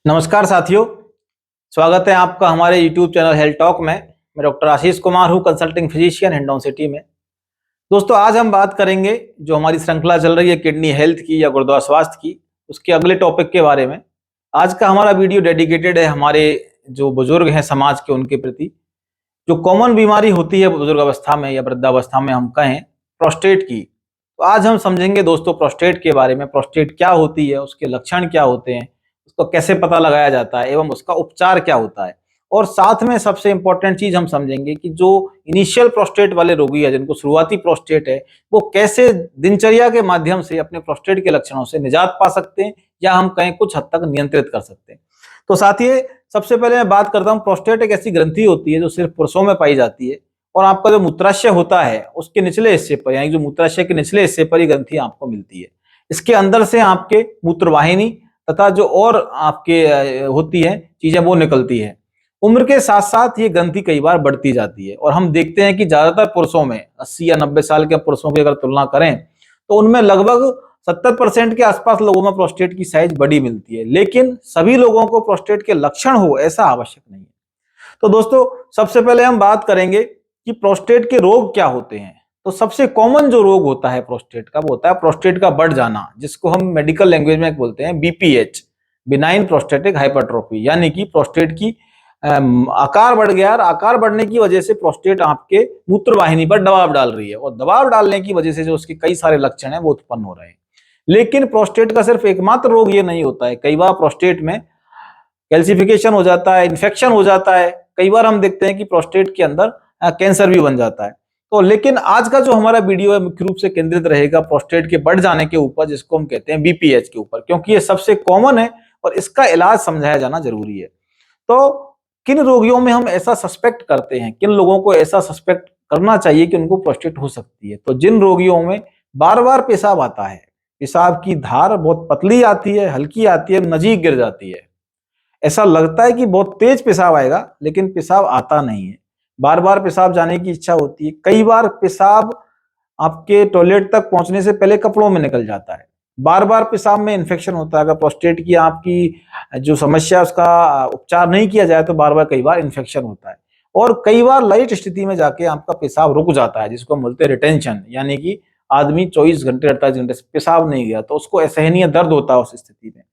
नमस्कार साथियों, स्वागत है आपका हमारे YouTube चैनल हेल्थ टॉक में। मैं डॉक्टर आशीष कुमार हूँ, कंसल्टिंग फिजिशियन हिंडौन सिटी में। दोस्तों, आज हम बात करेंगे जो हमारी श्रृंखला चल रही है किडनी हेल्थ की या गुर्दा स्वास्थ्य की, उसके अगले टॉपिक के बारे में। आज का हमारा वीडियो डेडिकेटेड है हमारे जो बुजुर्ग हैं समाज के, उनके प्रति। जो कॉमन बीमारी होती है बुजुर्ग अवस्था में या वृद्धावस्था में, हम कहें प्रोस्टेट की, तो आज हम समझेंगे दोस्तों प्रोस्टेट के बारे में। प्रोस्टेट क्या होती है, उसके लक्षण क्या होते हैं, उसको कैसे पता लगाया जाता है एवं उसका उपचार क्या होता है। और साथ में सबसे इंपॉर्टेंट चीज हम समझेंगे कि जो इनिशियल प्रोस्टेट वाले रोगी है, जिनको शुरुआती प्रोस्टेट है, वो कैसे दिनचर्या के माध्यम से अपने प्रोस्टेट के लक्षणों से निजात पा सकते हैं या हम कहें कुछ हद तक नियंत्रित कर सकते हैं। तो साथियों, सबसे पहले मैं बात करता हूँ, प्रोस्टेट एक ऐसी ग्रंथि होती है जो सिर्फ पुरुषों में पाई जाती है और आपका जो मूत्राशय होता है उसके निचले हिस्से पर, यानी जो मूत्राशय के निचले हिस्से पर ही ग्रंथि आपको मिलती है। इसके अंदर से आपके मूत्रवाहिनी तथा जो और आपके होती है चीजें वो निकलती है। उम्र के साथ साथ ये ग्रंथि कई बार बढ़ती जाती है और हम देखते हैं कि ज्यादातर पुरुषों में 80 या 90 साल के पुरुषों की अगर तुलना करें तो उनमें लगभग 70% के आसपास लोगों में प्रोस्टेट की साइज बड़ी मिलती है। लेकिन सभी लोगों को प्रोस्टेट के लक्षण हो ऐसा आवश्यक नहीं है। तो दोस्तों, सबसे पहले हम बात करेंगे कि प्रोस्टेट के रोग क्या होते हैं। तो सबसे कॉमन जो रोग होता है प्रोस्टेट का, वो होता है प्रोस्टेट का बढ़ जाना, जिसको हम मेडिकल लैंग्वेज में बोलते हैं बीपीएच, बिनाइन प्रोस्टेटिक हाइपरट्रोफी। यानी कि प्रोस्टेट की आकार बढ़ गया और आकार बढ़ने की वजह से प्रोस्टेट आपके मूत्रवाहिनी पर दबाव डाल रही है और दबाव डालने की वजह से जो उसके कई सारे लक्षण हैं वो उत्पन्न हो रहे हैं। लेकिन प्रोस्टेट का सिर्फ एकमात्र रोग ये नहीं होता है। कई बार प्रोस्टेट में कैल्सिफिकेशन हो जाता है, इन्फेक्शन हो जाता है। कई बार हम देखते हैं कि प्रोस्टेट के अंदर कैंसर भी बन जाता है। तो लेकिन आज का जो हमारा वीडियो है मुख्य रूप से केंद्रित रहेगा प्रोस्टेट के बढ़ जाने के ऊपर, जिसको हम कहते हैं बीपीएच के ऊपर, क्योंकि ये सबसे कॉमन है और इसका इलाज समझाया जाना जरूरी है। तो किन रोगियों में हम ऐसा सस्पेक्ट करते हैं, किन लोगों को ऐसा सस्पेक्ट करना चाहिए कि उनको प्रोस्टेट हो सकती है? तो जिन रोगियों में बार बार पेशाब आता है, पेशाब की धार बहुत पतली आती है, हल्की आती है, नजीक गिर जाती है, ऐसा लगता है कि बहुत तेज पेशाब आएगा लेकिन पेशाब आता नहीं है, बार बार पेशाब जाने की इच्छा होती है, कई बार पेशाब आपके टॉयलेट तक पहुंचने से पहले कपड़ों में निकल जाता है, बार बार पेशाब में इन्फेक्शन होता है। अगर प्रोस्टेट की आपकी जो समस्या उसका उपचार नहीं किया जाए तो बार बार कई बार इन्फेक्शन होता है और कई बार लाइट स्थिति में जाके आपका पेशाब रुक जाता है, जिसको हम बोलते हैं रिटेंशन। यानी कि आदमी 24 घंटे 48 घंटे से पेशाब नहीं गया तो उसको असहनीय दर्द होता है उस स्थिति में।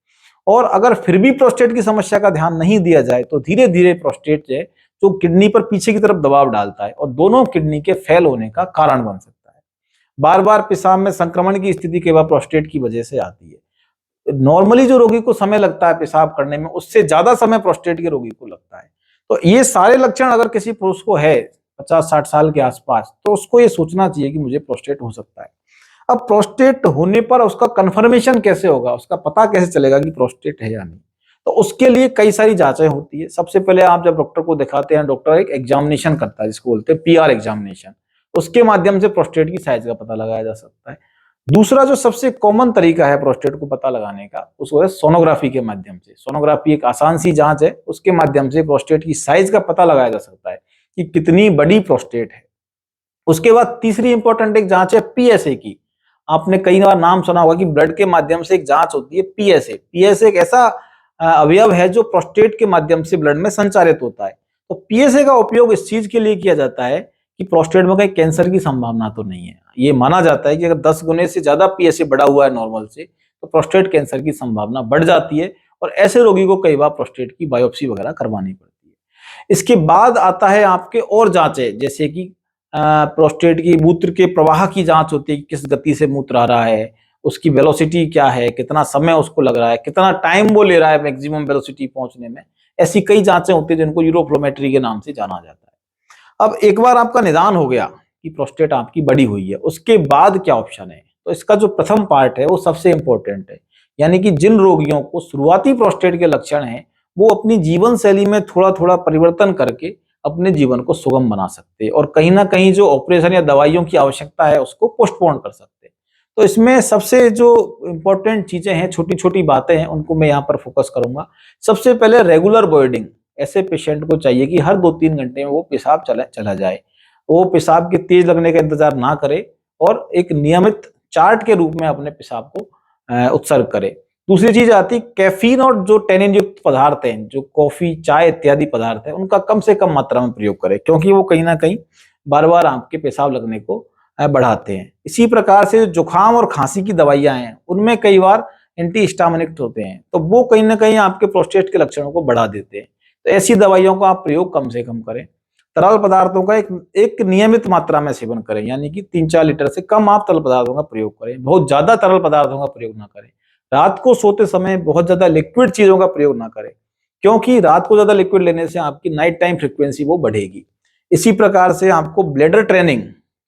और अगर फिर भी प्रोस्टेट की समस्या का ध्यान नहीं दिया जाए तो धीरे धीरे प्रोस्टेट जो किडनी पर पीछे की तरफ दबाव डालता है और दोनों किडनी के फेल होने का कारण बन सकता है। बार बार पेशाब में संक्रमण की स्थिति कई बार प्रोस्टेट की वजह से आती है। नॉर्मली जो रोगी को समय लगता है पेशाब करने में, उससे ज्यादा समय प्रोस्टेट के रोगी को लगता है। तो ये सारे लक्षण अगर किसी पुरुष को है 50-60 साल के आसपास, तो उसको ये सोचना चाहिए कि मुझे प्रोस्टेट हो सकता है। अब प्रोस्टेट होने पर उसका कंफर्मेशन कैसे होगा, उसका पता कैसे चलेगा कि प्रोस्टेट है या नहीं? तो उसके लिए कई सारी जांचें होती है। सबसे पहले आप जब डॉक्टर को दिखाते हैं, डॉक्टर एक एग्जामिनेशन करता है जिसको बोलते हैं पीआर एग्जामिनेशन। उसके माध्यम से प्रोस्टेट की साइज का पता लगाया जा सकता है। दूसरा जो सबसे कॉमन तरीका है प्रोस्टेट को पता लगाने का, उसको है सोनोग्राफी के माध्यम से। सोनोग्राफी एक आसान सी जांच है, उसके माध्यम से प्रोस्टेट की साइज का पता लगाया जा सकता है कि कितनी बड़ी प्रोस्टेट है। उसके बाद तीसरी इंपॉर्टेंट एक जांच है पीएसए की। आपने कई बार नाम सुना होगा कि ब्लड के माध्यम से एक जांच होती है पीएसए। पीएसए एक ऐसा अवयव है जो प्रोस्टेट के माध्यम से ब्लड में संचारित होता है। तो पीएसए का उपयोग इस चीज के लिए किया जाता है कि प्रोस्टेट में कहीं कैंसर की संभावना तो नहीं है। ये माना जाता है कि अगर 10 गुने से ज्यादा पीएसए बढ़ा हुआ है नॉर्मल से, तो प्रोस्टेट कैंसर की संभावना बढ़ जाती है और ऐसे रोगी को कई बार प्रोस्टेट की बायोप्सी वगैरह करवानी पड़ती है। इसके बाद आता है आपके और जांचें, जैसे कि प्रोस्टेट की मूत्र के प्रवाह की जांच होती है कि किस गति से मूत्र आ रहा है, उसकी वेलोसिटी क्या है, कितना समय उसको लग रहा है, कितना टाइम वो ले रहा है मैक्सिमम वेलोसिटी पहुंचने में। ऐसी कई जांचें होती है जिनको यूरोफ्लोमेट्री के नाम से जाना जाता है। अब एक बार आपका निदान हो गया कि प्रोस्टेट आपकी बड़ी हुई है, उसके बाद क्या ऑप्शन है? तो इसका जो प्रथम पार्ट है वो सबसे इंपॉर्टेंट है। यानी कि जिन रोगियों को शुरुआती प्रोस्टेट के लक्षण हैं, वो अपनी जीवन शैली में थोड़ा थोड़ा परिवर्तन करके अपने जीवन को सुगम बना सकते हैं और कहीं ना कहीं जो ऑपरेशन या दवाइयों की आवश्यकता है उसको पोस्टपोन कर सकते हैं। तो इसमें सबसे जो इंपॉर्टेंट चीजें हैं, छोटी छोटी बातें हैं, उनको मैं यहाँ पर फोकस करूंगा। सबसे पहले रेगुलर वॉइडिंग। ऐसे पेशेंट को चाहिए कि हर 2-3 घंटे में वो पेशाब चला जाए। वो पेशाब के तेज लगने का इंतजार ना करे और एक नियमित चार्ट के रूप में अपने पेशाब को उत्सर्ग करे। दूसरी चीज आती है कैफीन और जो टेनिन युक्त पदार्थ हैं, जो कॉफी चाय इत्यादि पदार्थ है, उनका कम से कम मात्रा में प्रयोग करें, क्योंकि वो कहीं ना कहीं बार बार आपके पेशाब लगने को बढ़ाते हैं। इसी प्रकार से जुकाम और खांसी की दवाइयां हैं, उनमें कई बार एंटी हिस्टामिनिक होते हैं, तो वो कहीं ना कहीं आपके प्रोस्टेट के लक्षणों को बढ़ा देते हैं। तो ऐसी दवाइयों का आप प्रयोग कम से कम करें। तरल पदार्थों का एक नियमित मात्रा में सेवन करें, यानी कि 3-4 लीटर से कम आप तरल पदार्थों का प्रयोग करें। बहुत ज्यादा तरल पदार्थों का प्रयोग ना करें। रात को सोते समय बहुत ज्यादा लिक्विड चीजों का प्रयोग ना करें, क्योंकि रात को ज्यादा लिक्विड लेने से आपकी नाइट टाइम फ्रीक्वेंसी वो बढ़ेगी। इसी प्रकार से आपको ब्लैडर ट्रेनिंग,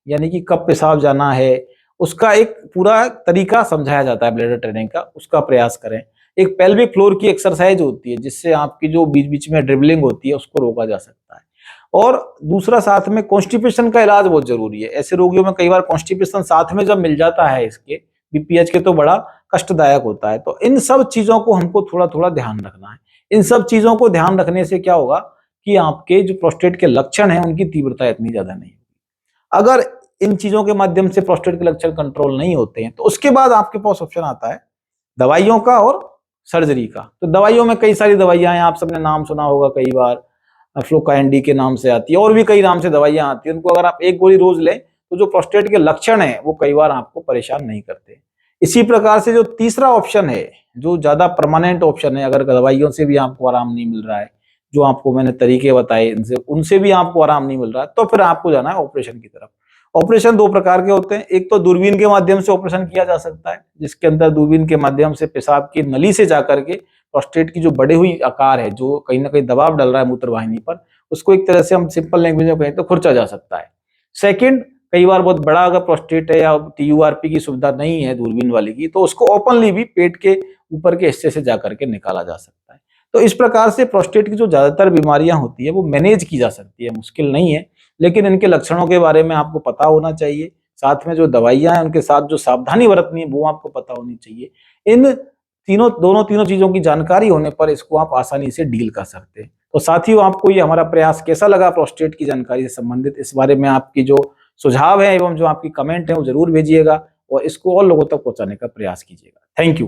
यानी कि कब पेशाब जाना है, उसका एक पूरा तरीका समझाया जाता है ब्लैडर ट्रेनिंग का, उसका प्रयास करें। एक पेल्विक फ्लोर की एक्सरसाइज होती है, जिससे आपकी जो बीच बीच में ड्रिबलिंग होती है उसको रोका जा सकता है। और दूसरा साथ में कॉन्स्टिपेशन का इलाज बहुत जरूरी है। ऐसे रोगियों में कई बार कॉन्स्टिपेशन साथ में जब मिल जाता है इसके बीपीएच के, तो बड़ा कष्टदायक होता है। तो इन सब चीजों को हमको थोड़ा थोड़ा ध्यान रखना है। इन सब चीजों को ध्यान रखने से क्या होगा कि आपके जो प्रोस्टेट के लक्षण हैं उनकी तीव्रता इतनी ज्यादा नहीं होगी। अगर इन चीजों के माध्यम से प्रोस्टेट के लक्षण कंट्रोल नहीं होते हैं, तो उसके बाद आपके पास ऑप्शन आता है दवाइयों का और सर्जरी का। तो दवाइयों में कई सारी दवाइयां हैं, आप सबने नाम सुना होगा कई बार, फ्लोकाइंडी के नाम से आती है, और भी कई नाम से दवाइयां आती है। उनको अगर आप एक गोली रोज लें तो जो प्रोस्टेट के लक्षण है वो कई बार आपको परेशान नहीं करते। इसी प्रकार से जो तीसरा ऑप्शन है, जो ज्यादा परमानेंट ऑप्शन है, अगर दवाइयों से भी आपको आराम नहीं मिल रहा है, जो आपको मैंने तरीके बताए इनसे उनसे भी आपको आराम नहीं मिल रहा है, तो फिर आपको जाना है ऑपरेशन की तरफ। ऑपरेशन दो प्रकार के होते हैं। एक तो दूरबीन के माध्यम से ऑपरेशन किया जा सकता है, जिसके अंदर दूरबीन के माध्यम से पेशाब की नली से जाकर के प्रोस्टेट की जो बढ़ी हुई आकार है, जो कहीं ना कहीं दबाव डल रहा है मूत्र वाहिनी पर, उसको एक तरह से हम सिंपल लैंग्वेज में कहें तो खुरचा जा सकता है। सेकंड, कई बार बहुत बड़ा अगर प्रोस्टेट है या टीयूआरपी की सुविधा नहीं है दूरबीन वाले की, तो उसको ओपनली भी पेट के ऊपर के हिस्से से जाकर के निकाला जा सकता है। तो इस प्रकार से प्रोस्टेट की जो ज्यादातर बीमारियां होती है वो मैनेज की जा सकती है, मुश्किल नहीं है। लेकिन इनके लक्षणों के बारे में आपको पता होना चाहिए, साथ में जो दवाइयां हैं उनके साथ जो सावधानी बरतनी है वो आपको पता होनी चाहिए। इन तीनों चीजों की जानकारी होने पर इसको आप आसानी से डील कर सकते हैं। तो साथियों, आपको ये हमारा प्रयास कैसा लगा प्रोस्टेट की जानकारी से संबंधित, इस बारे में आपकी जो सुझाव है एवं जो आपकी कमेंट है वो जरूर भेजिएगा और इसको और लोगों तक पहुंचाने का प्रयास कीजिएगा। Thank you.